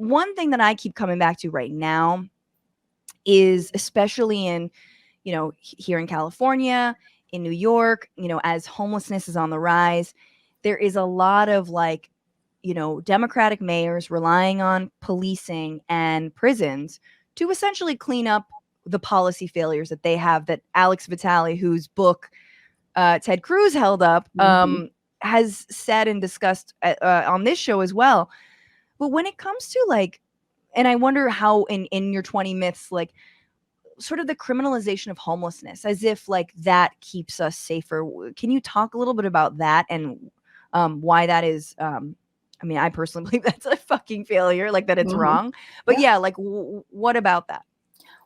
one thing that I keep coming back to right now is, especially in, here in California, in New York, as homelessness is on the rise, there is a lot of like, Democratic mayors relying on policing and prisons to essentially clean up the policy failures that they have, that Alex Vitale, whose book Ted Cruz held up, has said and discussed on this show as well. But when it comes to like, and I wonder how in your 20 myths, like sort of the criminalization of homelessness, as if like that keeps us safer. Can you talk a little bit about that and why that is? I mean, I personally believe that's a fucking failure, like that it's wrong. But yeah, like what about that?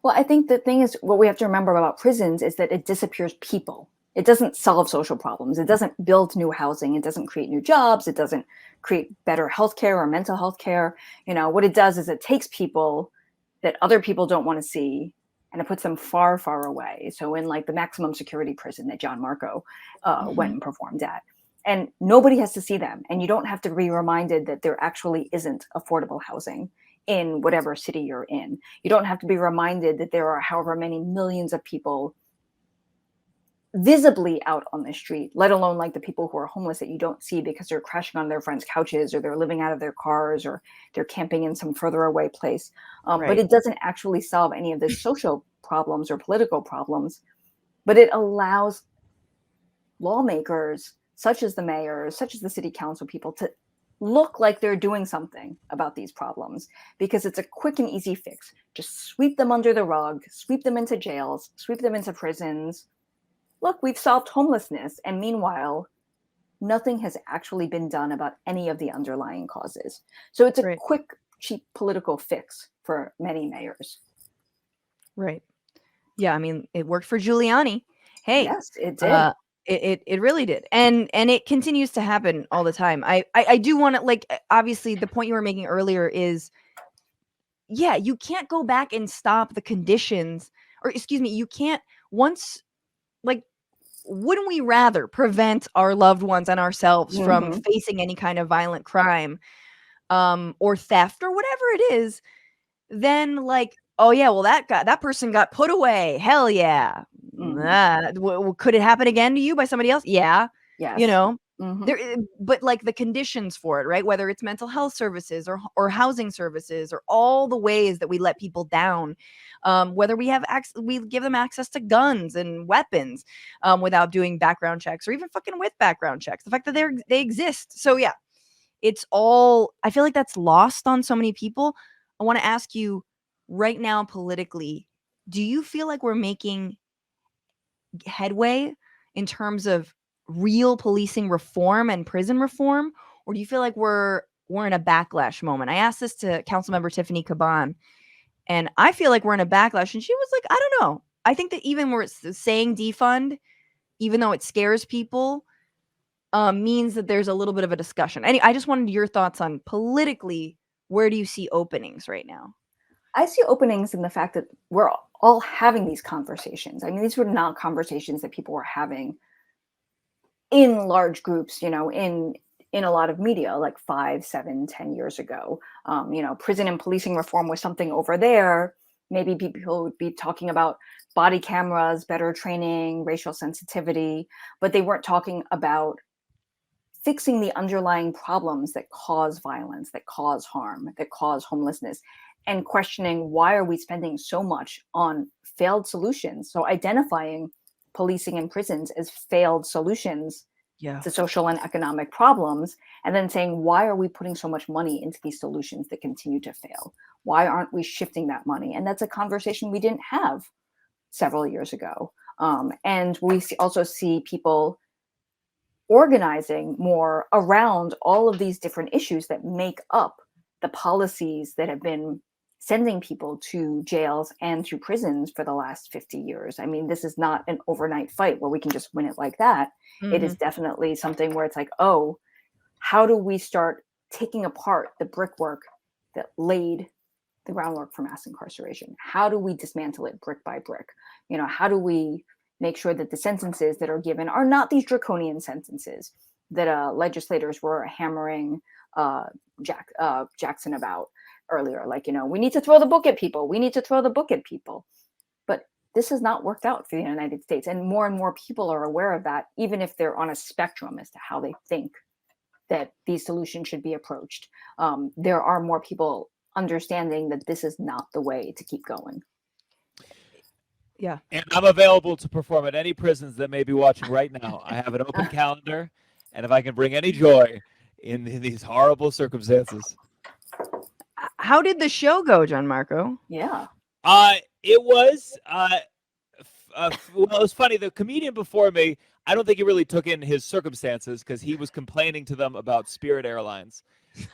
Well, I think the thing is, what we have to remember about prisons is that it disappears people. It doesn't solve social problems. It doesn't build new housing. It doesn't create new jobs. It doesn't create better healthcare or mental health care. What it does is it takes people that other people don't want to see, and it puts them far, far away. So in like the maximum security prison that John Marco went and performed at, and nobody has to see them. And you don't have to be reminded that there actually isn't affordable housing in whatever city you're in. You don't have to be reminded that there are however many millions of people visibly out on the street, let alone like the people who are homeless that you don't see because they're crashing on their friends' couches, or they're living out of their cars, or they're camping in some further away place. But it doesn't actually solve any of the social problems or political problems, but it allows lawmakers, such as the mayors, such as the city council people, to look like they're doing something about these problems, because it's a quick and easy fix. Just sweep them under the rug, sweep them into jails, sweep them into prisons. Look, we've solved homelessness. And meanwhile, nothing has actually been done about any of the underlying causes. So it's a quick, cheap political fix for many mayors. Right. Yeah. I mean, it worked for Giuliani. Hey, yes, it did. It really did. And it continues to happen all the time. I do want to, like, obviously the point you were making earlier is, yeah, you can't go back and stop the conditions, or excuse me, you can't once, like, wouldn't we rather prevent our loved ones and ourselves from facing any kind of violent crime or theft or whatever it is, then like, oh yeah, well that person got put away. Hell yeah. Could it happen again to you by somebody else? Yeah. Yes. There, but like the conditions for it, right? Whether it's mental health services or housing services, or all the ways that we let people down, whether we give them access to guns and weapons without doing background checks, or even fucking with background checks, the fact that they exist. So yeah, it's all, I feel like that's lost on so many people. I want to ask you right now, politically, do you feel like we're making headway in terms of real policing reform and prison reform, or do you feel like we're in a backlash moment? I asked this to Councilmember Tiffany Caban, and I feel like we're in a backlash, and she was like, I don't know. I think that even we're saying defund, even though it scares people, means that there's a little bit of a discussion. I just wanted your thoughts on politically, where do you see openings right now? I see openings in the fact that we're all having these conversations. I mean, these were not conversations that people were having in large groups, in a lot of media like 5, 7, 10 years ago. Prison and policing reform was something over there. Maybe people would be talking about body cameras, better training, racial sensitivity, but they weren't talking about fixing the underlying problems that cause violence, that cause harm, that cause homelessness, and questioning, why are we spending so much on failed solutions? So identifying policing and prisons as failed solutions to social and economic problems, and then saying, why are we putting so much money into these solutions that continue to fail? Why aren't we shifting that money? And that's a conversation we didn't have several years ago. And we also see people organizing more around all of these different issues that make up the policies that have been sending people to jails and to prisons for the last 50 years. I mean, this is not an overnight fight where we can just win it like that. It is definitely something where it's like, oh, how do we start taking apart the brickwork that laid the groundwork for mass incarceration? How do we dismantle it brick by brick? How do we make sure that the sentences that are given are not these draconian sentences that legislators were hammering Jackson about, earlier, like, we need to throw the book at people. We need to throw the book at people. But this has not worked out for the United States. And more people are aware of that, even if they're on a spectrum as to how they think that these solutions should be approached. There are more people understanding that this is not the way to keep going. Yeah. And I'm available to perform at any prisons that may be watching right now. I have an open calendar, and if I can bring any joy in these horrible circumstances. How did the show go, Gianmarco? Yeah. It was well, it was funny. The comedian before me, I don't think he really took in his circumstances because he was complaining to them about Spirit Airlines.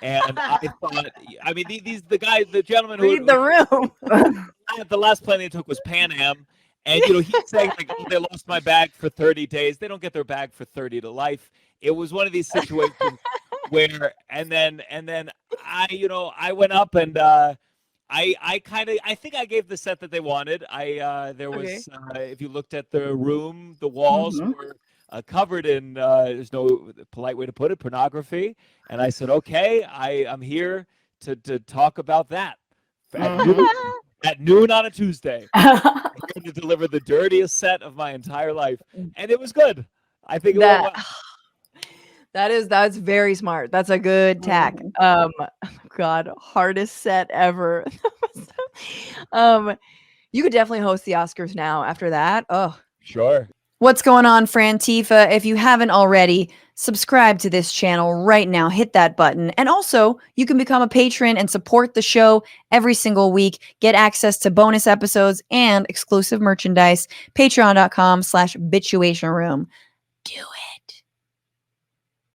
And I thought, I mean, the gentleman who Read the room. the last plane they took was Pan Am. And, he's saying, like, oh, they lost my bag for 30 days. They don't get their bag for 30 to life. It was one of these situations where, and then I went up and I think I gave the set that they wanted. There was, if you looked at the room, the walls were covered in, there's no polite way to put it, pornography. And I said, okay, I'm here to talk about that. At noon on a Tuesday. I'm here to deliver the dirtiest set of my entire life. And it was good. I think it went well. That's very smart. That's a good tack. God, hardest set ever. You could definitely host the Oscars now after that. Oh, sure. What's going on, Frantifa? If you haven't already, subscribe to this channel right now. Hit that button. And also, you can become a patron and support the show every single week. Get access to bonus episodes and exclusive merchandise. Patreon.com/Bitchuation Room. Do it.